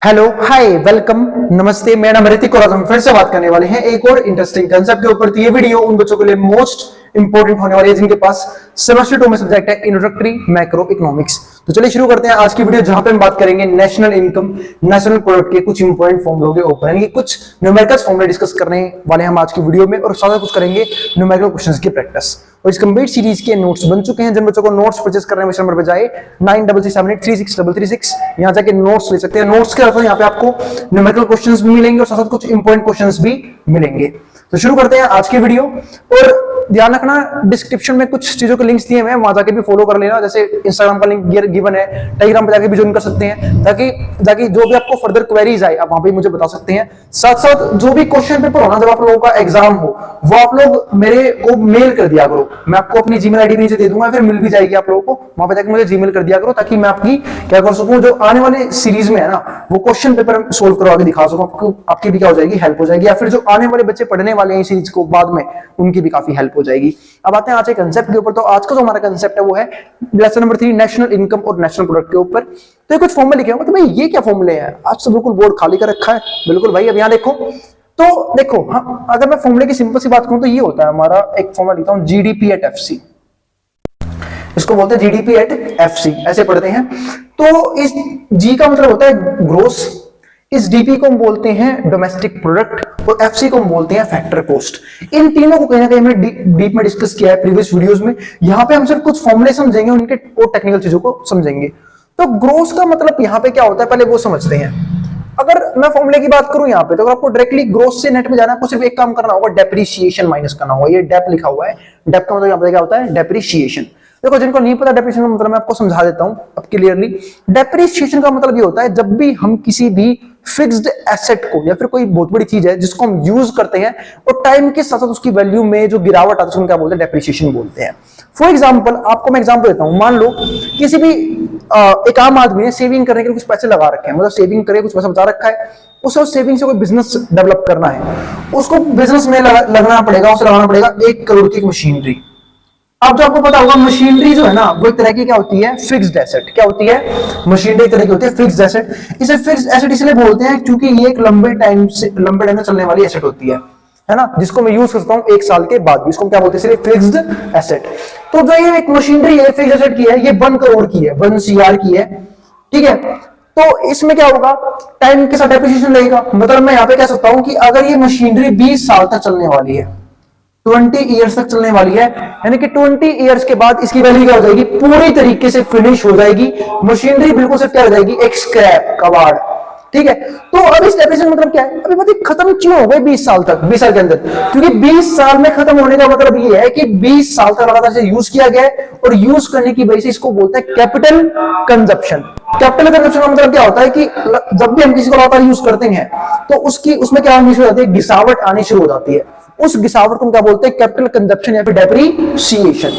Hello hi welcome नमस्ते, मेरा नाम ऋतिक और आज हम फिर से बात करने वाले हैं एक और इंटरेस्टिंग कंसेप्ट के ऊपर। तो ये वीडियो उन बच्चों के लिए मोस्ट इंपोर्टेंट होने वाली है जिनके पास सेमेस्टर 2 में सब्जेक्ट है इंट्रोडक्टरी मैक्रो इकोनॉमिक्स। तो चलिए शुरू करते हैं आज की वीडियो, जहां पे हम बात करेंगे नेशनल इनकम नेशनल प्रोडक्ट के कुछ इंपॉर्टेंट फॉर्मूलों के ऊपर, यानी कि कुछ न्यूमेरिकल फॉर्मूले डिस्कस करने वाले हम आज की वीडियो में, और साथ कुछ करेंगे न्यूमेरिकल क्वेश्चंस की प्रैक्टिस। और इस कंप्लीट सीरीज के नोट्स बन चुके हैं। जिन बच्चों को नोट्स परचेज करने में नंबर पे जाए 9637836336, यहां जाके नोट्स ले सकते हैं। नोट्स के अलावा यहाँ पे आपको न्यूमेरिकल क्वेश्चंस भी मिलेंगे और साथ साथ कुछ इंपॉर्टेंट क्वेश्चंस भी मिलेंगे। तो शुरू करते हैं आज की वीडियो। और ध्यान रखना, डिस्क्रिप्शन में कुछ चीजों के लिंक्स दिए हुए हैं, वहां जाके भी फॉलो कर लेना। जैसे इंस्टाग्राम का लिंक गिवन है, टेलीग्राम पे जाके भी ज्वाइन कर सकते हैं, ताकि जो भी आपको फर्दर क्वेरीज आए आप वहां पे मुझे बता सकते हैं। साथ साथ जो भी क्वेश्चन पेपर होना जब आप लोगों का एग्जाम हो, वो आप लोग मेरे को मेल कर दिया करो। मैं आपको अपनी जीमेल आईडी नीचे दे दूंगा, फिर मिल भी जाएगी आप लोगों को। वहां पे जाके मुझे जीमेल कर दिया करो, ताकि मैं आपकी क्या कर सकूं, जो आने वाले सीरीज में है ना, वो क्वेश्चन पेपर सोल्व करवा के दिखा सकूं। आपकी भी क्या हो जाएगी, हेल्प हो जाएगी, या फिर जो आने वाले बच्चे पढ़ने वाले हैं सीरीज को बाद में, उनकी भी काफी हेल्प हो जाएगी। अब आते हैं आज के कंसेप्ट के ऊपर। तो आज का जो हमारा कंसेप्ट है वो है लेसन नंबर 3 नेशनल इनकम और नेशनल प्रोडक्ट के ऊपर। तो ये कुछ फॉर्मूले लिखे होंगे कि भाई ये क्या फॉर्मूले हैं, आज तो बिल्कुल बोर्ड खाली कर रखा है। बिल्कुल भाई, अब यहाँ देखो, तो देखो, हाँ, अगर मैं फॉर्मूले की सिंपल सी बात करूं तो ये होता है हमारा एक फॉर्मूला लिखता हूं, जीडीपी एट एफसी। इसको बोलते हैं जीडीपी एट एफसी, ऐसे पढ़ते हैं। तो इस जी का मतलब होता है ग्रोस, इस डीपी को हम बोलते हैं डोमेस्टिक प्रोडक्ट, और एफसी को हम बोलते हैं फैक्टर कॉस्ट। इन तीनों को कहीं ना कहीं हमने डीप में डिस्कस किया है प्रीवियस वीडियोस में। यहां पे हम सिर्फ कुछ फॉर्मूले समझेंगे, उनके और टेक्निकल चीजों को समझेंगे। तो ग्रोस का मतलब यहां पे क्या होता है, पहले वो समझते हैं। अगर मैं फॉर्मूले की बात करूं यहाँ पे, तो अगर आपको डायरेक्टली ग्रोस से नेट में जाना है, आपको सिर्फ एक काम करना होगा, डेप्रिसिएशन माइनस करना होगा। ये डेप लिखा हुआ है, डेप का मतलब यहाँ पे क्या होता है, डेप्रिसिएशन। देखो, जिनको नहीं पता डेप्रिसिएशन का मतलब, मैं आपको समझा देता हूं अब क्लियरली। डेप्रिसिएशन का मतलब ये होता है जब भी हम किसी भी फिक्स्ड एसेट को, या फिर कोई बहुत बड़ी चीज है जिसको हम यूज करते हैं और टाइम के साथ साथ उसकी वैल्यू में जो गिरावट आती है, उसको क्या बोलते हैं, डेप्रिसिएशन बोलते हैं। फॉर एग्जांपल, आपको मैं एग्जांपल देता हूं। मान लो किसी भी एक आम आदमी ने सेविंग करने के लिए कुछ पैसे लगा रखे हैं, मतलब सेविंग करके कुछ पैसा बचा रखा है, उसे उस सेविंग से कोई बिजनेस डेवलप करना है, उसको बिजनेस में लगना पड़ेगा, उसे लगाना पड़ेगा 1 करोड़ की मशीनरी। अब जो आपको पता होगा, मशीनरी जो है ना, वो एक तरह की क्या होती है, फिक्स्ड एसेट। क्या होती है, मशीनरी एक तरह की होती है फिक्स्ड एसेट। इसे फिक्स्ड एसेट इसलिए बोलते हैं क्योंकि ये एक लंबे टाइम में चलने वाली एसेट होती है ना, जिसको मैं यूज करता हूं 1 साल के बाद भी। इसको क्या बोलते हैं, इसलिए फिक्स्ड एसेट। तो जो ये एक मशीनरी है फिक्स्ड एसेट की है, ये 1 करोड़ की है, 1 CR की है, ठीक है। तो इसमें क्या होगा, टाइम के साथ डेप्रिसिएशन लगेगा। मतलब मैं यहाँ पे कह सकता हूं कि अगर ये मशीनरी 20 साल तक चलने वाली है, 20 ईयर्स तक चलने वाली है, यानी कि 20 ईयर्स के बाद इसकी वैल्यू क्या हो जाएगी, पूरी तरीके से फिनिश हो जाएगी। मशीनरी बिल्कुल से क्या हो जाएगी, एक स्क्रैप, कबाड़, ठीक है। तो अब इस डेप्रिसिएशन मतलब क्या है, अभी मतलब खत्म क्यों हो गए 20 साल तक, 20 साल के अंदर, क्योंकि 20 साल में खत्म होने का मतलब ये है कि 20 साल तक लगातार से यूज किया गया है, और यूज करने की वजह से इसको बोलते हैं कैपिटल कंजप्शन। कैपिटल कंजप्शन का मतलब क्या होता है कि जब भी हम किसी को लगातार यूज करते हैं, तो उसमें क्या आनी शुरू हो जाती है, गिसावट आनी शुरू हो जाती है। उस गिसावट को हम क्या बोलते हैं, कैपिटल कंजप्शन या फिर डेप्रिसिएशन।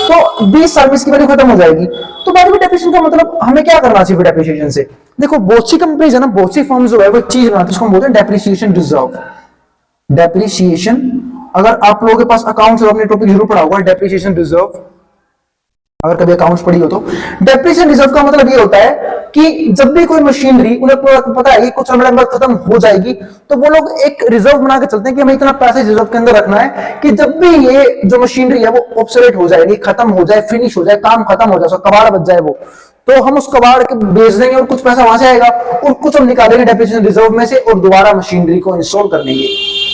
तो 20 साल में इसकी वैल्यू खत्म हो जाएगी। तो बाद में डेप्रिसिएशन का मतलब हमें क्या करना चाहिए डेप्रिसिएशन से। देखो, बहुत सी कंपनीज है ना, बहुत सी फर्म्स जो है वो चीज बनाती है, उसको हम बोलते हैं डेप्रिसिएशन रिजर्व। डेप्रिसिएशन, अगर आप लोगों के पास अकाउंट्स और अपने टॉपिक जरूर पढ़ा होगा, डेप्रिसिएशन रिजर्व, अगर कभी अकाउंट्स पढ़ी हो तो। डेप्रिसिएशन रिजर्व का मतलब ये होता है कि जब भी कोई मशीनरी, उन्हें पता है कि कुछ समय बाद खत्म हो जाएगी, तो वो लोग एक रिजर्व बना के चलते हैं कि हमें इतना पैसा रिजर्व के अंदर रखना है कि जब भी ये जो मशीनरी है वो ऑब्सोलेट हो जाएगी, खत्म हो जाए, फिनिश हो जाए, काम खत्म हो जाए, कबाड़ बच जाए वो, तो हम उस कबाड़ के बेच देंगे और कुछ पैसा वहां से आएगा, और कुछ हम निकालेंगे डेप्रिसिएशन रिजर्व में से और दोबारा मशीनरी को इंस्टॉल कर लेंगे,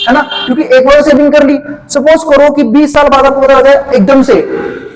है ना। क्योंकि एक बार सेविंग कर ली, सपोज करो कि 20 साल बाद आपको पता लगा एकदम से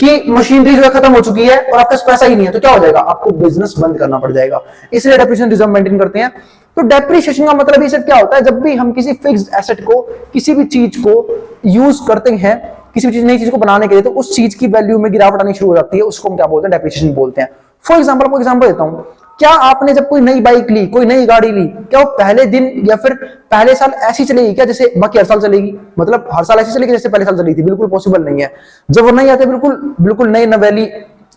कि मशीनरी जो है खत्म हो चुकी है और आपके पास पैसा ही नहीं है, तो क्या हो जाएगा, आपको बिजनेस बंद करना पड़ जाएगा। इसलिए डेप्रिसिएशन रिजर्व मेंटेन करते हैं। तो डेप्रिसिएशन का मतलब ये क्या होता है, जब भी हम किसी फिक्स्ड एसेट को, किसी भी चीज को यूज करते हैं, किसी भी चीज, नई चीज को बनाने के लिए, तो उस चीज की वैल्यू में गिरावट आनी शुरू हो जाती है, उसको हम क्या बोलते हैं, डेप्रिसिएशन बोलते हैं। फॉर एग्जाम्पल, आपको एग्जाम्पल देता हूं, क्या आपने जब कोई नई बाइक ली, कोई नई गाड़ी ली, क्या वो पहले दिन या फिर पहले साल ऐसी चलेगी क्या जैसे बाकी हर साल चलेगी, मतलब हर साल ऐसी चलेगी जैसे पहले साल चली थी? बिल्कुल पॉसिबल नहीं है। जब वो नहीं आते, बिल्कुल नई नवेली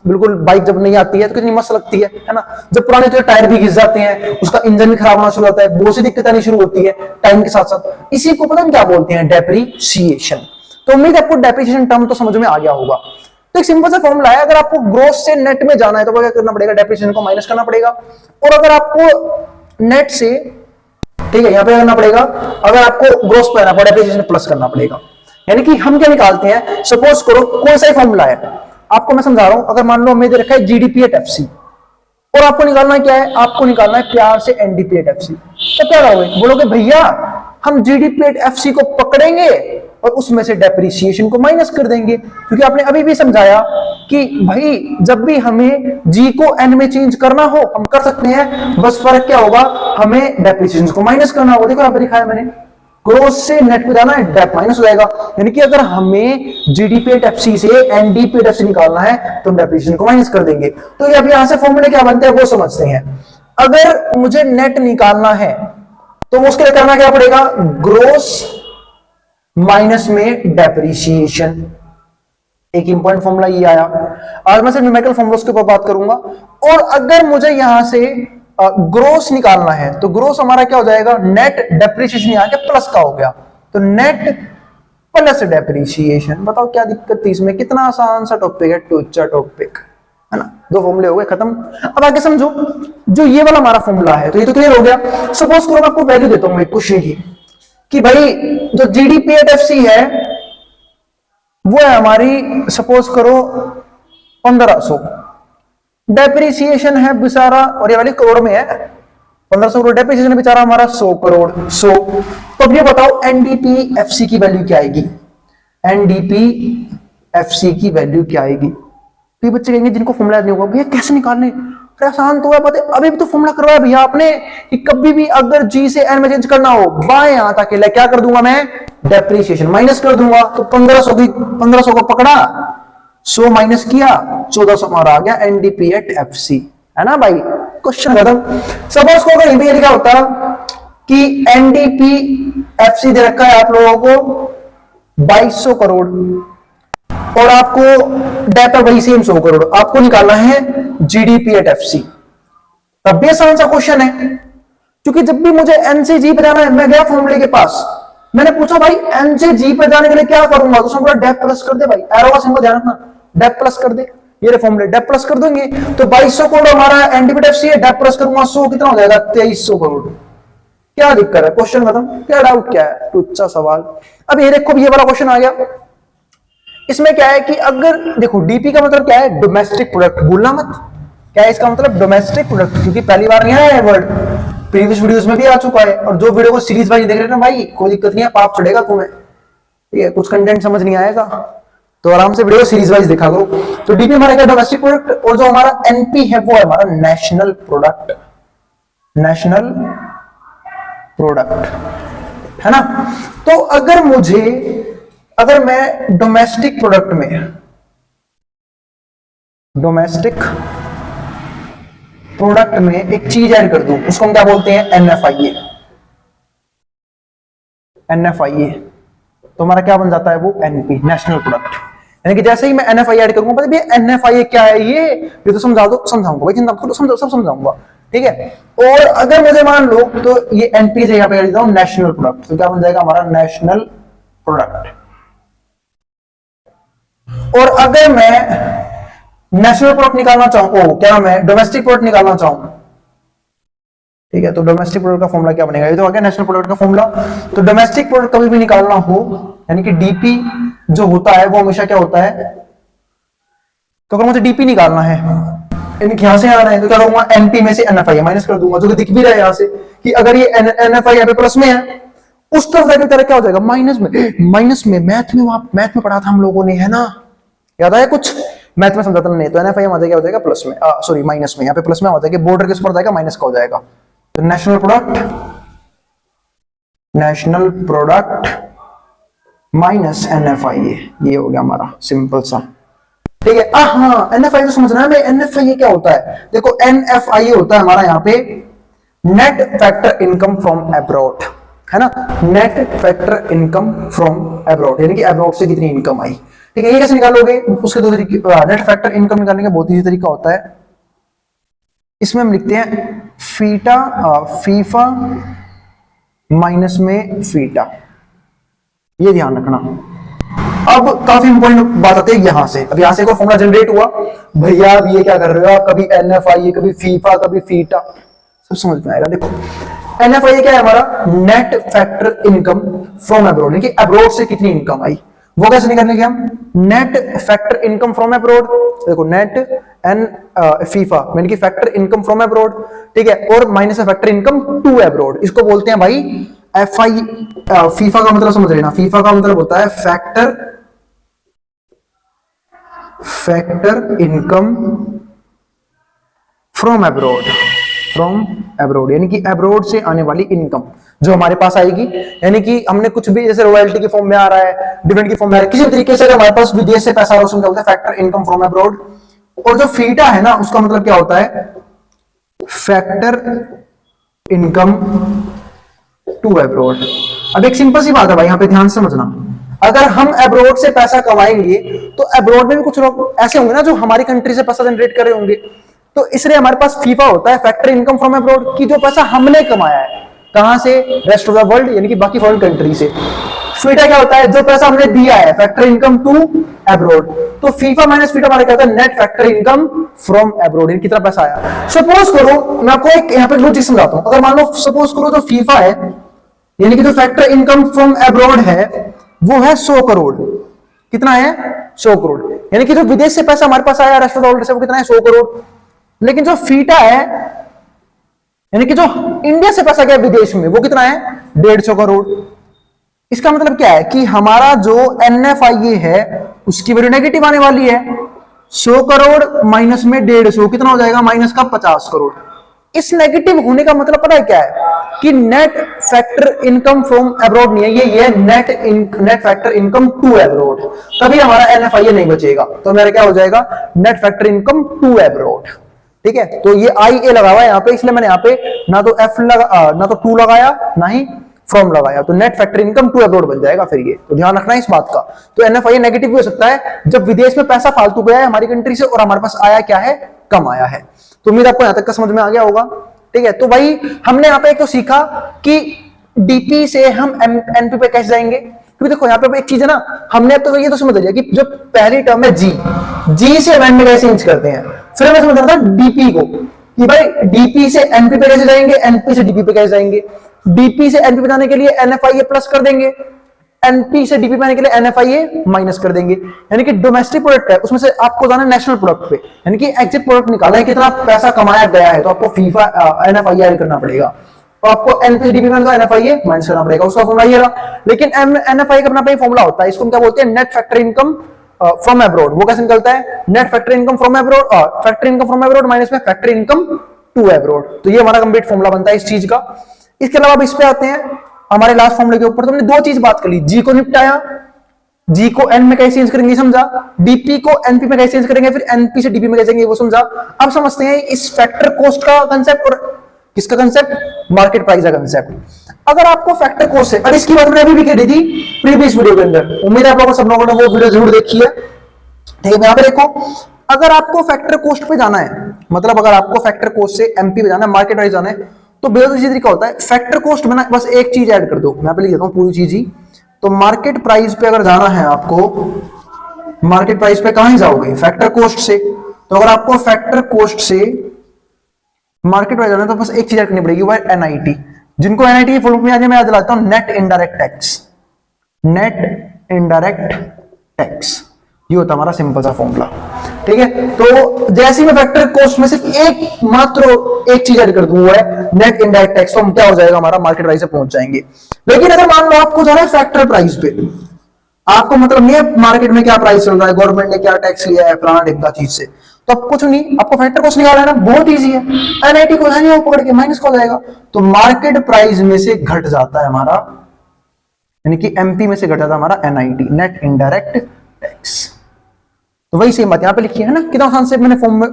बिल्कुल बाइक जब नहीं आती है तो कितनी मस्त लगती है ना। जब पुराने तो टायर भी घिस जाते हैं, उसका इंजन भी खराब होना शुरू होता है, बहुत सी दिक्कतें आनी शुरू होती है टाइम के साथ साथ। इसी को पता हम क्या बोलते हैं, डेप्रिसिएशन। तो उम्मीद आपको डेप्रिसिएशन टर्म तो समझ में आ गया होगा। तो एक सिंपल सा फॉर्मूला है, अगर आपको ग्रोस से नेट में जाना है तो क्या करना पड़ेगा, डेप्रिसिएशन को माइनस करना पड़ेगा। और अगर आपको नेट से, ठीक है, यहां पे करना पड़ेगा। अगर आपको ग्रोस पे आना पड़े डेप्रिसिएशन प्लस करना पड़ेगा। यानी कि हम क्या निकालते हैं, सपोज करो कोई सा फॉर्मूला है, आपको मैं समझा रहा हूं। अगर मान लो हमने दे रखा है जीडीपी एट एफसी और आपको निकालना क्या है, आपको निकालना है प्यार से एनडीपी एट एफसी, तो क्या करोगे, बोलोगे भैया हम जीडीपी एट एफसी को पकड़ेंगे और उसमें से डेप्रिसिएशन को माइनस कर देंगे, क्योंकि आपने अभी भी समझाया कि भाई जब भी हमें जी को एन में चेंज करना हो हम कर सकते हैं, बस फर्क क्या होगा, हमें डेप्रिसिएशन को माइनस करना होगा। देखो यहां पर दिखाया मैंने, ग्रोस से नेट पे जाना है, डेप माइनस हो जाएगा। यानी कि अगर हमें जीडीपी एट एफसी से एनडीपी एट एफसी निकालना है तो हम डेप्रिसिएशन को माइनस कर देंगे। तो ये अब यहां से फॉर्मूले क्या बनते हैं वो समझते हैं। अगर मुझे नेट निकालना है तो उसके लिए करना क्या पड़ेगा, ग्रोस माइनस में डेप्रिसिएशन। एक इंपॉर्टेंट फॉर्मूला ये आया। आज मैं सिर्फ न्यूमेरिकल फॉर्मूलास के ऊपर बात करूंगा। और अगर मुझे यहां से ग्रोस निकालना है तो ग्रोस हमारा क्या हो जाएगा, नेट डेप्रिसिएशन यहां के प्लस का हो गया, तो नेट प्लस डेप्रिसिएशन। बताओ क्या दिक्कत थी इसमें, कितना आसान सा टॉपिक है, टूचा टॉपिक है ना। दो फॉर्मूले हो गए खत्म। अब आगे समझो, जो ये वाला हमारा फॉर्मूला है तो ये तो क्लियर हो गया। सपोज करो मैं आपको वैल्यू देता हूं क्वेश्चन की कि भाई जो जीडीपी एट एफसी है वो है हमारी, सपोज करो 1500, डेप्रिसिएशन है बेचारा, और ये वाली करोड़ में है, 1500 करोड़ डेप्रिसिएशन है बेचारा हमारा 100 करोड़ 100। तो अब ये बताओ एनडीपी एफसी की वैल्यू क्या आएगी, एनडीपी एफसी की वैल्यू क्या आएगी। तो ये बच्चे कहेंगे जिनको फॉर्मूला नहीं होगा भैया कैसे निकालने, आसान तो है, पता है अभी भी तो फॉर्मूला करवाया भैया आपने कि कभी भी अगर जी से एन में चेंज करना हो बाएं हाथ अकेले क्या कर दूंगा मैं, डेप्रिसिएशन माइनस कर दूंगा। तो 1500 को पकड़ा, 100 माइनस किया, 1400 हमारा आ गया एनडीपी एट एफसी, है ना भाई, क्वेश्चन खत्म। सपोज को अगर ये लिखा होता कि एनडीपी एफसी दे रखा है आप लोगों को 2200 करोड़ और आपको डेट वही सेम 100 करोड़, आपको निकालना है जीडीपी एट एफसी, तब भी आसान सा क्वेश्चन है। क्योंकि जब भी मुझे एन से जी पे जाना है, मैं गया फॉर्मूले के पास, मैंने पूछा भाई एन से जी पे जाने के लिए क्या करूंगा, तो उसने बोला डेप प्लस कर दे भाई, एरो का सिंबल ध्यान रखना, डेप प्लस कर दे, ये फॉर्मूले डेप प्लस कर देंगे। तो 2200 करोड़ हमारा एनडीपी एट एफसी है, डेप प्लस करूंगा 100, कितना हो जाएगा 2300 करोड़। क्या दिक्कत है, क्वेश्चन खत्म, क्या डाउट क्या है, टुच्चा सवाल। अब ये देखो ये वाला क्वेश्चन आ गया, इसमें क्या है कि अगर देखो डीपी का मतलब क्या है, डोमेस्टिक प्रोडक्ट, भूलना मत, क्या है इसका मतलब, डोमेस्टिक प्रोडक्ट, क्योंकि पहली बार नहीं आया है वर्ड, प्रीवियस वीडियोस में भी आ चुका है। और जो वीडियो को सीरीज वाइज देख रहे हैं ना भाई, कोई दिक्कत नहीं है, पाप चढ़ेगा तुम्हें, ठीक है, कुछ कंटेंट समझ नहीं आएगा तो आराम से वीडियो सीरीज वाइज देखा करो। तो डीपी हमारा क्या, डोमेस्टिक प्रोडक्ट, और जो हमारा एनपी है वो है हमारा नेशनल प्रोडक्ट, नेशनल प्रोडक्ट, है ना। तो अगर मैं डोमेस्टिक प्रोडक्ट में, डोमेस्टिक प्रोडक्ट में एक चीज ऐड कर दूं, उसको हम क्या बोलते हैं, एनएफआईए, एनएफआईए, तो हमारा क्या बन जाता है वो एनपी, नेशनल प्रोडक्ट। यानी कि जैसे ही मैं एनएफआईए ऐड करूंगा, पता है एनएफआईए क्या है, ये तो समझा दो, समझाऊंगा भाई, चिंता मत करो, सब समझाऊंगा, ठीक है। और अगर मुझे मान लो तो ये एनपी से यहां पे देता हूं नेशनल प्रोडक्ट, तो क्या बन जाएगा हमारा नेशनल प्रोडक्ट। और अगर मैं नेशनल प्रोडक्ट निकालना चाहूं, क्या मैं डोमेस्टिक प्रोडक्ट निकालना चाहूं, ठीक है, तो डोमेस्टिक प्रोडक्ट का फॉर्मूला क्या बनेगा, ये तो आ गया नेशनल प्रोडक्ट का फॉर्मूला। तो डोमेस्टिक प्रोडक्ट कभी भी निकालना हो, यानी कि डीपी जो होता है वो हमेशा क्या होता है, तो अगर मुझे डीपी निकालना है, यानी कि यहां से आना है, तो क्या करूंगा, एनपी में से एनएफआई माइनस कर दूंगा, जो कि दिख भी रहा है यहां से कि अगर ये एनएफआई यहाँ पे प्लस में है, उस तरफ जाकर तरह क्या हो जाएगा, माइनस में। माइनस में मैथ में पढ़ा था हम लोगों ने, है ना, याद आया कुछ, मैथ में समझाता नहीं, तो एनएफआई हमारा क्या हो जाएगा प्लस में, सॉरी माइनस में, यहाँ पे प्लस में हो जाएगा, बॉर्डर के ऊपर जाएगा माइनस का हो जाएगा। तो national product, national product minus NFIA, ये हो गया हमारा सिंपल सा, ठीक है। हाँ, एनएफआईए तो समझना है, एनएफआईए क्या होता है, देखो एनएफआईए होता है हमारा यहाँ पे net factor income from abroad, है ना, net factor income from abroad, यानी कि अब्रॉड से कितनी इनकम आई, ठीक है। ये कैसे निकालोगे, उसके दो तरीके, नेट फैक्टर इनकम निकालने का बहुत ही तरीका होता है। इसमें हम लिखते हैं फीफा माइनस में फीटा, ये ध्यान रखना। अब काफी इंपॉर्टेंट बात आती है यहां से, अब यहां से कोई फॉर्मूला जनरेट हुआ, भैया अब ये क्या कर रहे हो आप, कभी एनएफआईए, कभी फीफा, कभी फीटा, तो समझ में आएगा। देखो एनएफआई क्या है हमारा, net factor income from abroad, कि अब्रॉड से कितनी इनकम आई, वो कैसे निकालेंगे हम, net factor income from abroad. देखो नेट एंड फीफा यानी कि फैक्टर इनकम फ्रॉम अब्रॉड, ठीक है, और minus factor income to abroad, इसको बोलते हैं भाई एफआई। फीफा का मतलब समझ लेना, फीफा का मतलब होता है फैक्टर इनकम फ्रॉम अब्रॉड, यानी कि अब्रॉड से आने वाली इनकम जो हमारे पास आएगी, यानी कि हमने कुछ भी जैसे रॉयल्टी के फॉर्म में आ रहा है, डिविडेंड के फॉर्म में आ रहा है, किसी तरीके से हमारे पास विदेश से पैसा रोशन करते हैं फैक्टर इनकम फ्रॉम अब्रॉड। और जो फीटा है ना उसका मतलब क्या होता है, फैक्टर इनकम टू अब्रॉड। अब एक सिंपल सी बात है भाई, यहां पे ध्यान से समझना, अगर हम अब्रॉड से पैसा कमाएंगे तो अब्रॉड में भी कुछ लोग ऐसे होंगे ना जो हमारी कंट्री से पैसा जनरेट कर रहे होंगे, तो इसलिए हमारे पास फीफा होता है फैक्टर इनकम फ्रॉम अब्रॉड, की जो पैसा हमने कमाया है कहां से, रेस्ट ऑफ द वर्ल्ड यानी कि बाकी फॉरेन कंट्री से। फीटा क्या होता है, जो पैसा हमने दिया है, फैक्टर इनकम टू अब्रॉड। तो फीफा माइनस फीटा हमारा क्या होता है, net factor income from abroad, इनकी तरफ पैसा आया। सपोज करो, मैं आपको एक यहाँ पे लॉजिक समझाता हूं, अगर मान लो सपोज करो जो फीफा है यानी कि जो फैक्टर इनकम फ्रॉम अब्रॉड है वो है 100 करोड़, कितना है 100 करोड़, यानी कि जो विदेश से पैसा हमारे पास आया रेस्ट ऑफ द वर्ल्ड से वो कितना है 100 करोड़। लेकिन जो फीटा है यानी कि जो इंडिया से पैसा गया विदेश में वो कितना है 150 करोड़। इसका मतलब क्या है कि हमारा जो एनएफआईए है उसकी वैल्यू नेगेटिव आने वाली है, 100 करोड़ माइनस में 150 कितना हो जाएगा, माइनस का 50 करोड़। इस नेगेटिव होने का मतलब पता है क्या है कि net factor income from abroad नहीं है, ये net factor income to abroad, तभी हमारा एनएफआईए नहीं बचेगा, तो मेरा क्या हो जाएगा net factor income to abroad. ठीक है, तो ये आई ए लगा हुआ है यहाँ पे, इसलिए मैंने यहाँ पे ना तो एफ लगा ना तो टू लगाया ना ही फ्रॉम लगाया, तो net factor income to abroad बन जाएगा फिर ये, तो ध्यान रखना है इस बात का। तो एनएफआईए नेगेटिव भी हो सकता है जब विदेश में पैसा फालतू गया है हमारी कंट्री से और हमारे पास आया क्या है, कम आया है। तो उम्मीद आपको यहां तक का समझ में आ गया होगा। ठीक है, तो भाई हमने यहाँ पे एक तो सीखा कि डीपी से हम एनपी पे कैसे जाएंगे, क्योंकि देखो यहाँ पे एक चीज है ना, हमने तो ये तो समझ लिया कि जो पहली टर्म है जी से एन में कैसे चेंज करते हैं, फिर हमें समझ रहा था डीपी को कि भाई डीपी से एनपी पे कैसे जाएंगे, एनपी से डीपी पे कैसे जाएंगे। डीपी से एनपी पे जाने के लिए एनएफआईए प्लस कर देंगे, एनपी से डीपी पे आने के लिए एनएफआईए माइनस कर देंगे, यानी कि डोमेस्टिक प्रोडक्ट है उसमें से आपको जाना है नेशनल प्रोडक्ट पे, यानी कि एग्जिट प्रोडक्ट निकाला है कितना पैसा कमाया गया है, तो आपको फीफा एनएफआईए ऐड करना पड़ेगा, और आपको एनपी डीपी में एनएफआईए माइनस करना पड़ेगा, उसका फॉर्मूला ये रहा। लेकिन एनएफआईए का अपना फॉर्मूला होता है, इसको हम क्या बोलते हैं, net factor income from abroad. वो कैसे निकलता है, net factor income from abroad, factor income from abroad minus में फैक्टर इनकम टू अब्रॉड। तो ये हमारा कंप्लीट फॉर्मूला बनता है इस चीज का। इसके अलावा अब इस पे आते हैं हमारे लास्ट फॉर्मूले के ऊपर। तो हमने दो चीज बात कर ली, जी को निपटाया, जी को एन में कैसे चेंज करेंगे समझा, डीपी को एनपी में कैसे चेंज करेंगे, फिर एनपी से डीपी में कैसे जाएंगे वो समझा। अब समझते हैं इस फैक्टर कॉस्ट का कंसेप्ट और किसका कंसेप्ट, मार्केट प्राइस का कंसेप्ट। अगर आपको फैक्टर कॉस्ट है, और इसकी बात मैंने अभी भी कह दी थी प्रीवियस वीडियो के अंदर, उम्मीद है आप लोगों सब लोगों ने वो वीडियो जरूर देखी है। ठीक है, यहाँ पे देखो, अगर आपको फैक्टर कॉस्ट पे जाना है, मतलब अगर आपको फैक्टर कॉस्ट से एमपी पे जाना है, मार्केट प्राइस जाना है, तो बेहद इसी तरीका होता है। फैक्टर कॉस्ट में ना बस एक चीज ऐड कर दो, मैं यहाँ पे लिख देता हूँ पूरी चीज ही। तो मार्केट प्राइस पे अगर जाना है आपको, मार्केट प्राइस पे कहां जाओगे, फैक्टर कॉस्ट से। तो अगर आपको फैक्टर कॉस्ट से मार्केट प्राइस जाना है तो बस एक चीज ऐड करनी पड़ेगी, वो है एनआईटी। जिनको एनआईटी की फुल फॉर्म याद है मैं याद दिलाता हूं, net indirect tax, net indirect tax, ये होता हमारा सिंपल सा फॉर्मूला। ठीक है, तो जैसे ही मैं फैक्टर कॉस्ट में सिर्फ एक चीज ऐड कर दूं, वो है नेट इनडायरेक्ट टैक्स, तो हम क्या हो जाएगा हमारा मार्केट प्राइस से पहुंच जाएंगे। लेकिन अगर मान लो आपको जाना है फैक्टर प्राइस पे, आपको मतलब नहीं है मार्केट में क्या प्राइस चल रहा है, गवर्नमेंट ने क्या टैक्स लिया है फलाना ढिमका चीज से, तो अब कुछ नहीं, आपको फैक्टर कॉस्ट निकालना है ना, बहुत इजी है, एनआईटी को जाने पकड़ के माइनस को जाएगा, तो मार्केट प्राइस में से घट जाता है हमारा, यानी कि एमपी में से घट जाता है हमारा एनआईटी, नेट इनडायरेक्ट टैक्स। तो वही सेम बात यहाँ पे लिखी है ना, कितना आसान से मैंने फॉर्म में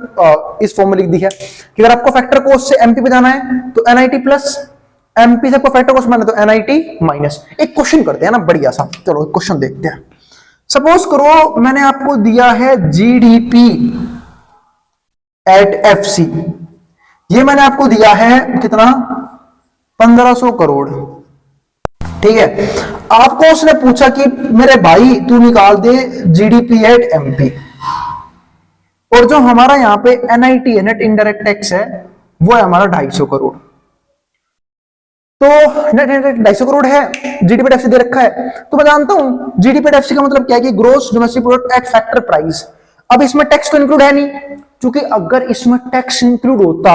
इस फॉर्म में लिख दी है कि अगर आपको फैक्टर कॉस्ट से एमपी पे जाना है तो एनआईटी प्लस, एमपी से आपको फैक्टर कॉस्ट माना तो एनआईटी माइनस। एक क्वेश्चन करते हैं ना बढ़िया सा, चलो एक क्वेश्चन देखते हैं। सपोज करो मैंने आपको दिया है जीडीपी एट एफसी, ये मैंने आपको दिया है कितना 1500 करोड़। ठीक है, आपको उसने पूछा कि मेरे भाई तू निकाल दे जीडीपी एट एमपी, और जो हमारा यहाँ पे एनआईटी है, नेट इनडायरेक्ट टैक्स है, वो है हमारा 250 करोड़। तो नेट इनकम 250 करोड़ है, जीडीपी डेफिसिट दे रखा है। तो मैं जानता हूं जीडीपी डेफिसिट का मतलब क्या है कि gross domestic product at factor price. अब इसमें टैक्स तो इंक्लूड है नहीं, क्योंकि अगर इसमें टैक्स इंक्लूड होता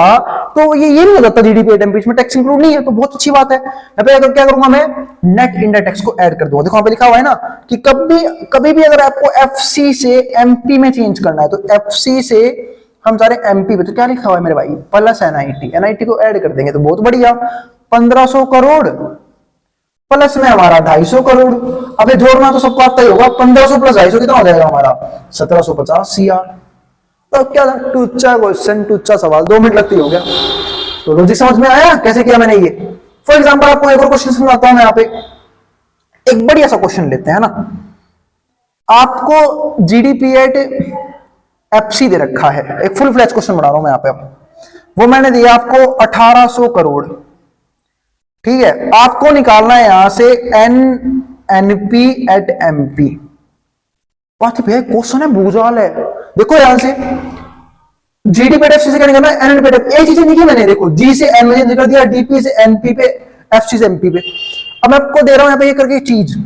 तो ये नहीं हो जाता जीडीपी एट एमपी, इसमें टैक्स इंक्लूड नहीं है, तो बहुत अच्छी बात है। यहाँ पे अगर क्या करूंगा मैं, नेट इंडायरेक्ट टैक्स को ऐड कर दूंगा। देखो यहाँ पे लिखा हुआ है ना कि कभी भी अगर आपको एफसी से एमपी में चेंज करना है, तो एफसी से हम जा रहे हैं एमपी पे, तो क्या लिखा हुआ है मेरे भाई, प्लस एनआईटी को ऐड कर देंगे तो बहुत बढ़िया। 1500 करोड़ प्लस में हमारा 250 करोड़। अबे जोड़ना तो सबको आता ही होगा, 1500 प्लस 250 कितना हो जाएगा हमारा, 1750 सीआर। तो क्या टूचा क्वेश्चन, टूचा सवाल, 2 मिनट लगती हो गया। तो लॉजिक समझ में आया कैसे किया मैंने ये। फॉर एग्जांपल आपको एक और क्वेश्चन समझाता हूं मैं। यहाँ पे एक बढ़िया सा क्वेश्चन लेते हैं ना, आपको जीडीपी एट एफसी दे रखा है, एक फुल फ्लैश क्वेश्चन बना रहा हूं मैं यहाँ पे। वो मैंने दिया आपको 1800 करोड़, ठीक है। आपको निकालना है यहां से एनपी एट एमपी। बात भैया क्वेश्चन है, भूजाल है। देखो यहां से जीडीपी एफसी से क्या निकालना है, एनपी एट, एक चीजें लिखी मैंने, देखो जी से एन में निकल दिया, डीपी से एनपी पे, एफसी से एमपी पे। अब मैं आपको दे रहा हूं यहां पे ये करके चीज,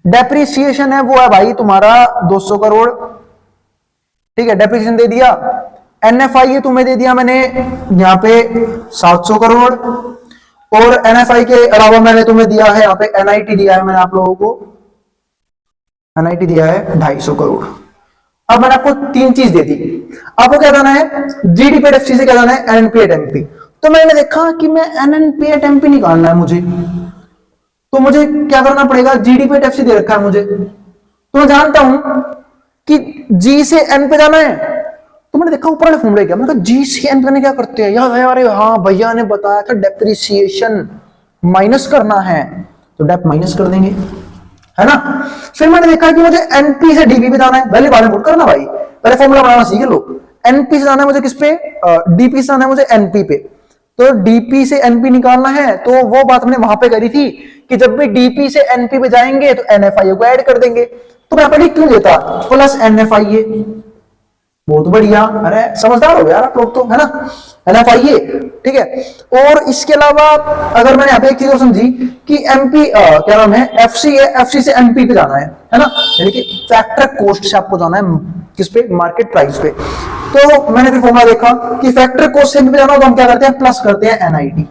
डेप्रिसिएशन है वो है भाई तुम्हारा 200 करोड़, ठीक है, डेप्रिसिएशन दे दिया। एनएफआई तुम्हें दे दिया मैंने यहाँ पे 700 करोड़, और एनएफआई के अलावा मैंने तुम्हें दिया है यहाँ पे एनआईटी दिया है मैंने आप लोगों को, एनआईटी दिया है 250 करोड़। अब मैंने आपको 3 चीज दे दी, आपको क्या करना है, जीडीपी एट एफसी से क्या करना है, एनएनपी एट एमपी। तो मैंने देखा कि मैं एनएनपी एट एमपी निकालना है मुझे, तो मुझे क्या करना पड़ेगा, जीडीपी एट एफसी दे रखा है मुझे, तो मैं जानता हूं कि जी से एन पे जाना है। तो मैंने देखा ऊपर वाले फॉर्मूले क्या, मैंने कहा जी से एन पे क्या करते हैं यार, हाँ भैया ने बताया था डेप्रिसिएशन माइनस करना है, तो डेप माइनस कर देंगे, है ना। फिर मैंने देखा कि मुझे एनपी से डीपी पे जाना है, पहले बारे में करना भाई, पहले फॉर्मूला बनाना सीख लो। एनपी से जाना है मुझे किस पे, डीपी से जाना है मुझे एनपी पे, तो डीपी से एनपी निकालना है। तो वो बात हमने वहां पे करी थी कि जब भी डीपी से एनपी पे जाएंगे तो एनएफआई को ऐड कर देंगे। तो मैं पहले क्यों लेता, प्लस एनएफआई, बहुत बढ़िया, अरे समझदार हो गया आप लोग तो, है ना, एनएफआई, ठीक है। और इसके अलावा अगर मैंने यहाँ पे एक चीज और समझी कि एमपी क्या नाम है, एफसी है, एफसी से एमपी पे जाना है ना, यानी कि फैक्टर कॉस्ट से आपको जाना है किस पे, मार्केट प्राइस पे। तो मैंने फिर फॉर्मूला देखा कि फैक्टर कॉस्ट से एमपी पे जाना हो तो हम क्या करते हैं, प्लस करते हैं एनआईटी।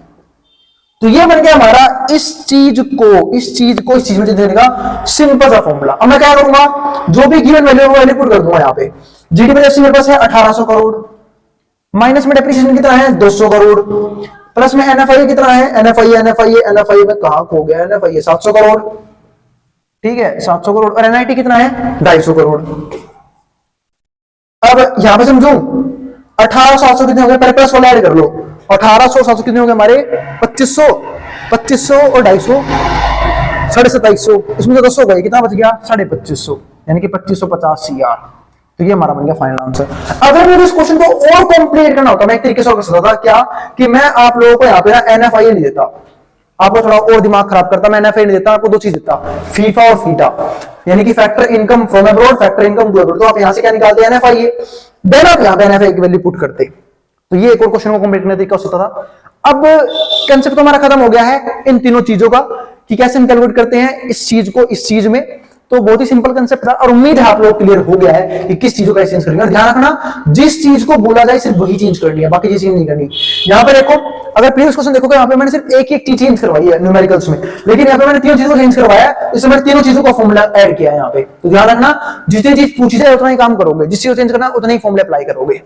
तो ये बन गया हमारा इस चीज को इस चीज में देने का सिंपल सा फॉर्मूला। अब मैं क्या करूंगा, जो भी गिवन वैल्यू है वो वैल्यू पुट कर दूंगा यहाँ पे। जीडीपी एफसी मेरे पास है 1800 करोड़, माइनस में डेप्रिसिएशन कितना है 200 करोड़, प्लस में एनएफआई कितना है, एनएफआई में कहां खो गया, एनएफआई 700 करोड़, ठीक है 700 करोड़, और एनआईटी कितना है 250 करोड़। अब यहां पे समझो 1800 700 कितने हो गए, पहले प्लस वाला ऐड कर लो, 1800 700 कितने हो गए हमारे 2500 और 250 2750, इसमें से 200 गए, कितना बच गया 2550, यानी कि 2550 सीआर। तो ये हमारा बन गया फाइनल आंसर। अगर मुझे इस क्वेश्चन को और कॉम्प्लीट करना होता, मैं एक तरीके से कर सकता था क्या, कि मैं आप लोगों को यहाँ पे ना एनएफआई नहीं देता, आपको थोड़ा और दिमाग खराब करता, मैं एनएफआई नहीं देता, आपको 2 चीज देता, फीफा और फीटा, यानी कि factor income from abroad, factor income to abroad. तो आप यहां से क्या निकालते हैं, एनएफआई, देन आप यहां पे एनएफआई की वैल्यू पुट करते। तो ये एक और क्वेश्चन को कंप्लीट करने तरीका होता था। अब कंसेप्ट तो हमारा खत्म हो गया है इन तीनों चीजों का, कि कैसे हम कैलकुलेट करते हैं इस चीज को इस चीज में। तो बहुत ही सिंपल कंसेप्ट था, और उम्मीद है आप लोग क्लियर हो गया है कि किस चीज को कैसे चेंज करेंगे। और ध्यान रखना, जिस चीज को बोला जाए सिर्फ वही चेंज करनी है, बाकी चीज नहीं करनी। यहाँ पे देखो, अगर प्रीवियस क्वेश्चन देखोगे, यहाँ पे मैंने सिर्फ एक चीज चेंज करवाई है न्यूमेरिकल्स में, लेकिन यहाँ पे मैंने 3 चीजों को चेंज करवाया है, इसमें मैंने 3 चीजों का फॉर्मूला ऐड किया है यहाँ पे। तो ध्यान रखना, जितनी चीज पूछी जाए उतना ही काम करोगे, जिस चीज को चेंज करना उतना ही फॉर्मूला अप्लाई करोगे।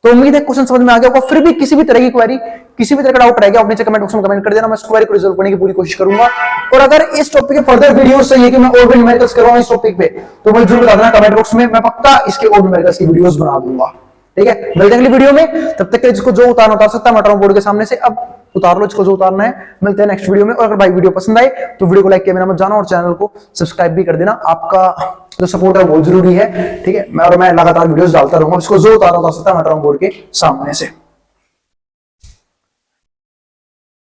तो उम्मीद है क्वेश्चन समझ में आ गया होगा। फिर भी किसी भी तरह की क्वेरी, किसी भी तरह का डाउट रहेगा, अपने कमेंट बॉक्स में कमेंट कर देना, मैं इस क्वेरी को रिजॉल्व करने की पूरी कोशिश करूंगा। और अगर इस टॉपिक के फर्दर वीडियोस चाहिए कि मैं और भी न्यूमेरिकल्स करवाऊं इस टॉपिक पे, तो मुझे जरूर बता देना कमेंट बॉक्स में, मैं पक्का इसके और न्यूमेरिकल्स की वीडियोस बना दूंगा। ठीक है, मिलते हैं अगली वीडियो में, तब तक जिसको जो उतारना उतार सकता है, मैं बोर्ड के सामने से अब उतार लो जिसको जो उतारना है। मिलते हैं नेक्स्ट वीडियो में। और अगर भाई वीडियो पसंद आए तो वीडियो को लाइक किया मत जाना, और चैनल को सब्सक्राइब भी कर देना, आपका जो सपोर्ट है बहुत जरूरी है। ठीक है, मैं लगातार वीडियोस डालता रहूंगा, इसको जो उतारना उतार सकता है मैं बोर्ड के सामने से।